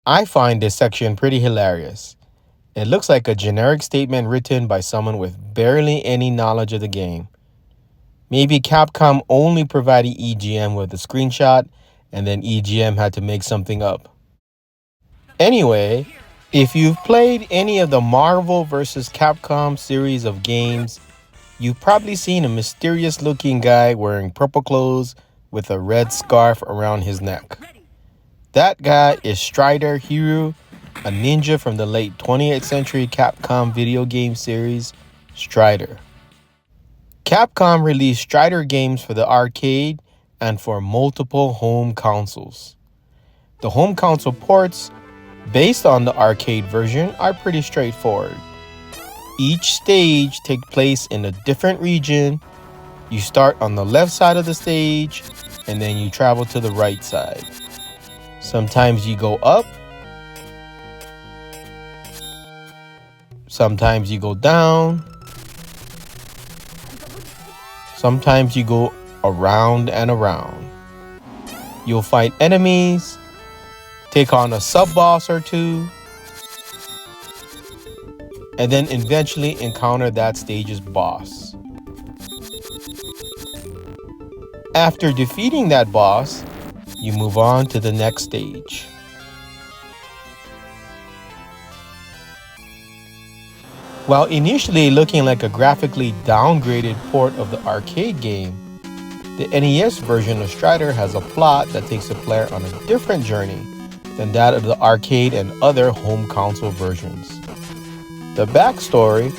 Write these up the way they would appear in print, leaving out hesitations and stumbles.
I find this section pretty hilarious. It looks like a generic statement written by someone with barely any knowledge of the game. Maybe Capcom only provided EGM with a screenshot and then EGM had to make something up. Anyway, if you've played any of the Marvel vs. Capcom series of games, you've probably seen a mysterious looking guy wearing purple clothes with a red scarf around his neck. That guy is Strider Hiro, a ninja from the late 20th century Capcom video game series, Strider. Capcom released Strider games for the arcade and for multiple home consoles. The home console ports, based on the arcade version, are pretty straightforward. Each stage takes place in a different region. You start on the left side of the stage, and then you travel to the right side. Sometimes you go up, sometimes you go down, sometimes you go around and around. You'll fight enemies, take on a sub-boss or two, and then eventually encounter that stage's boss. After defeating that boss, you move on to the next stage. While initially looking like a graphically downgraded port of the arcade game, the NES version of Strider has a plot that takes the player on a different journey than that of the arcade and other home console versions. The backstory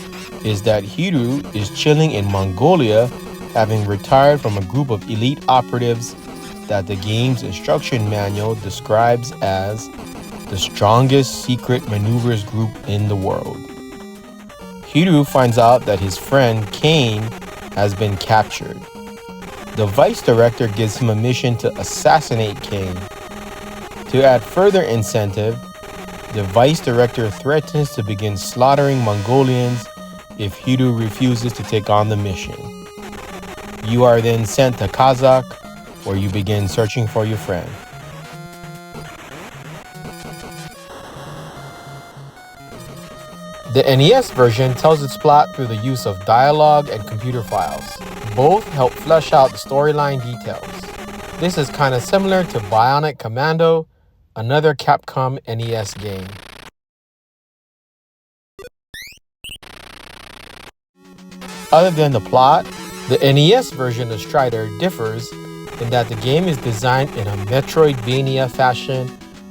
is that Hiro is chilling in Mongolia, having retired from a group of elite operatives that the game's instruction manual describes as the strongest secret maneuvers group in the world. Hiro finds out that his friend Kane has been captured. The vice director gives him a mission to assassinate Kane. To add further incentive, the vice director threatens to begin slaughtering Mongolians if Hiro refuses to take on the mission. You are then sent to Kazakh, where you begin searching for your friend. The NES version tells its plot through the use of dialogue and computer files. Both help flesh out the storyline details. This is kind of similar to Bionic Commando, another Capcom NES game. Other than the plot, the NES version of Strider differs in that the game is designed in a Metroidvania fashion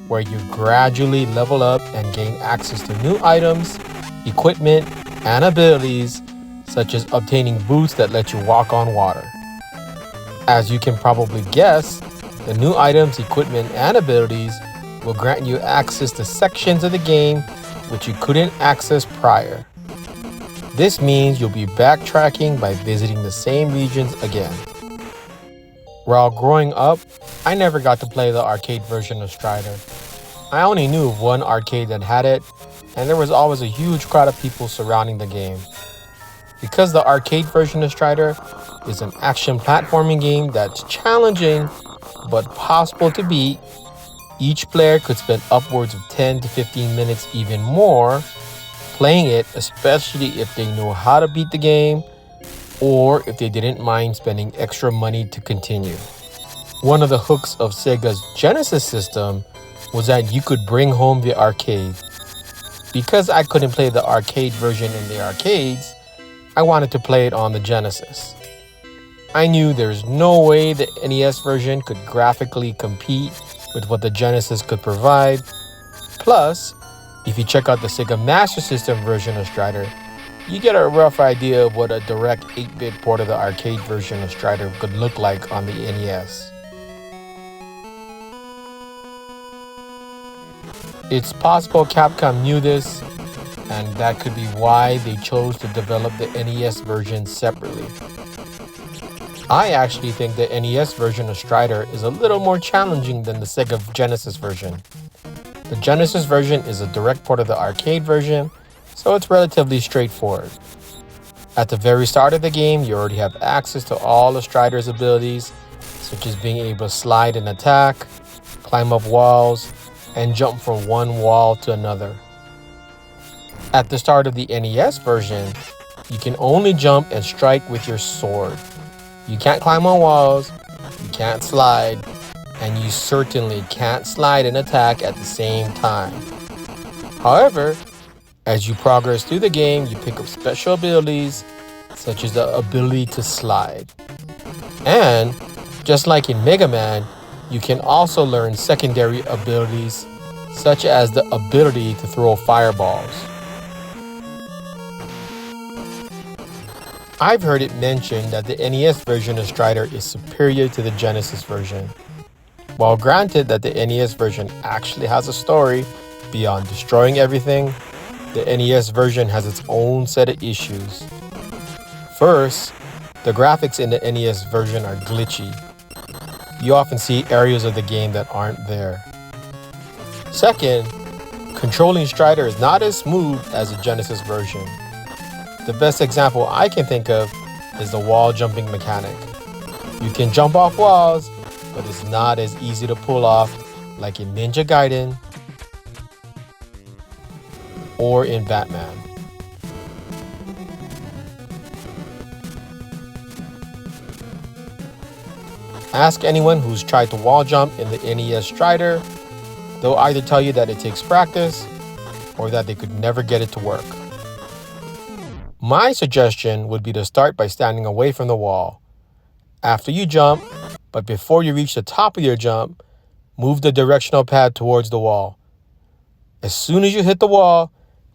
where you gradually level up and gain access to new items, equipment, and abilities, such as obtaining boots that let you walk on water. As you can probably guess, the new items, equipment, and abilities will grant you access to sections of the game which you couldn't access prior. This means you'll be backtracking by visiting the same regions again. While growing up, I never got to play the arcade version of Strider. I only knew of one arcade that had it, and there was always a huge crowd of people surrounding the game. Because the arcade version of Strider is an action platforming game that's challenging but possible to beat, each player could spend upwards of 10 to 15 minutes, even more, playing it, especially if they know how to beat the game or if they didn't mind spending extra money to continue. One of the hooks of Sega's Genesis system was that you could bring home the arcade. Because I couldn't play the arcade version in the arcades, I wanted to play it on the Genesis. I knew there's no way the NES version could graphically compete with what the Genesis could provide. Plus, if you check out the Sega Master System version of Strider, you get a rough idea of what a direct 8-bit port of the arcade version of Strider could look like on the NES. It's possible Capcom knew this, and that could be why they chose to develop the NES version separately. I actually think the NES version of Strider is a little more challenging than the Sega Genesis version. The Genesis version is a direct port of the arcade version, so it's relatively straightforward. At the very start of the game, you already have access to all of Strider's abilities, such as being able to slide and attack, climb up walls, and jump from one wall to another. At the start of the NES version, you can only jump and strike with your sword. You can't climb on walls, you can't slide, and you certainly can't slide and attack at the same time. However, as you progress through the game, you pick up special abilities such as the ability to slide. And just like in Mega Man, you can also learn secondary abilities such as the ability to throw fireballs. I've heard it mentioned that the NES version of Strider is superior to the Genesis version. While granted that the NES version actually has a story beyond destroying everything, the NES version has its own set of issues. First, the graphics in the NES version are glitchy. You often see areas of the game that aren't there. Second, controlling Strider is not as smooth as the Genesis version. The best example I can think of is the wall jumping mechanic. You can jump off walls, but it's not as easy to pull off like in Ninja Gaiden or in Batman. Ask anyone who's tried to wall jump in the NES Strider. They'll either tell you that it takes practice or that they could never get it to work. My suggestion would be to start by standing away from the wall. After you jump, but before you reach the top of your jump, move the directional pad towards the wall. As soon as you hit the wall,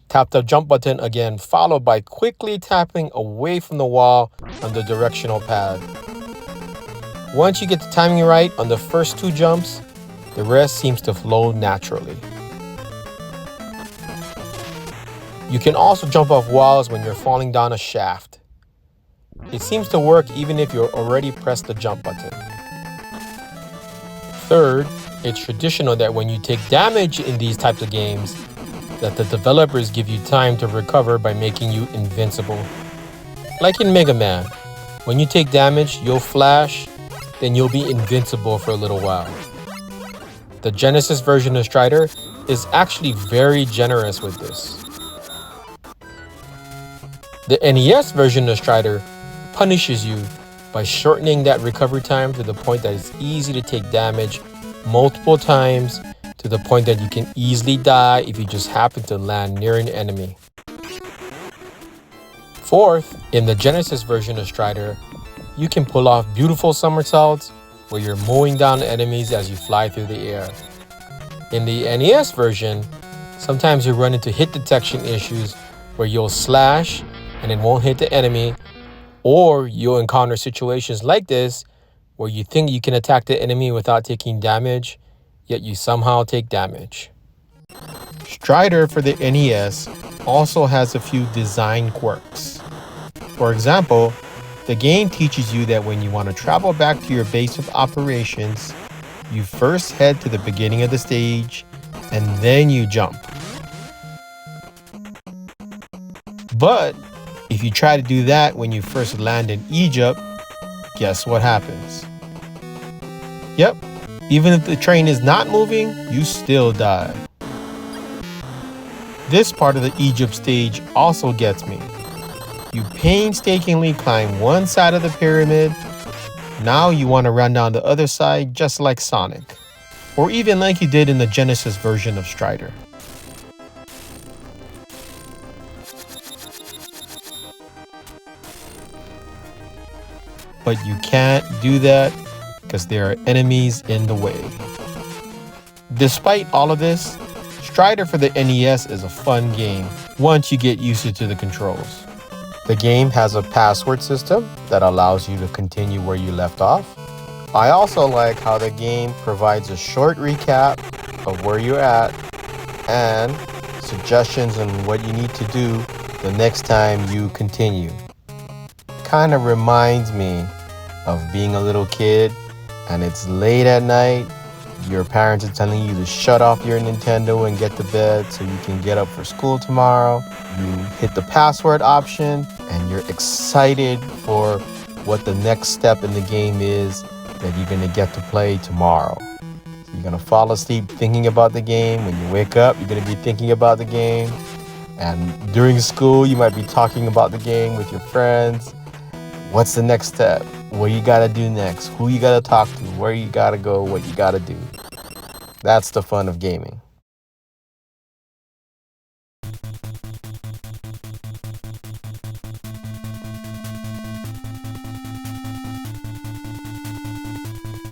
tap the jump button again, followed by quickly tapping away from the wall on the directional pad. Once you get the timing right on the first two jumps, the rest seems to flow naturally. You can also jump off walls when you're falling down a shaft. It seems to work even if you've already pressed the jump button. Third, it's traditional that when you take damage in these types of games, that the developers give you time to recover by making you invincible. Like in Mega Man, when you take damage, you'll flash, then you'll be invincible for a little while. The Genesis version of Strider is actually very generous with this. The NES version of Strider punishes you by shortening that recovery time to the point that it's easy to take damage multiple times, to the point that you can easily die if you just happen to land near an enemy. Fourth, in the Genesis version of Strider, you can pull off beautiful somersaults where you're mowing down enemies as you fly through the air. In the NES version, sometimes you run into hit detection issues where you'll slash and it won't hit the enemy, or you'll encounter situations like this where you think you can attack the enemy without taking damage, yet you somehow take damage. Strider for the NES also has a few design quirks. For example, the game teaches you that when you want to travel back to your base of operations, you first head to the beginning of the stage and then you jump. But if you try to do that when you first land in Egypt, guess what happens? Yep, even if the train is not moving, you still die. This part of the Egypt stage also gets me. You painstakingly climb one side of the pyramid. Now you want to run down the other side just like Sonic, or even like you did in the Genesis version of Strider. But you can't do that because there are enemies in the way. Despite all of this, Strider for the NES is a fun game once you get used to the controls. The game has a password system that allows you to continue where you left off. I also like how the game provides a short recap of where you're at and suggestions on what you need to do the next time you continue. Kind of reminds me of being a little kid and it's late at night. Your parents are telling you to shut off your Nintendo and get to bed so you can get up for school tomorrow. You hit the password option and you're excited for what the next step in the game is that you're going to get to play tomorrow. You're going to fall asleep thinking about the game. When you wake up, you're going to be thinking about the game. And during school, you might be talking about the game with your friends. What's the next step? What you got to do next? Who you got to talk to? Where you got to go? What you got to do? That's the fun of gaming.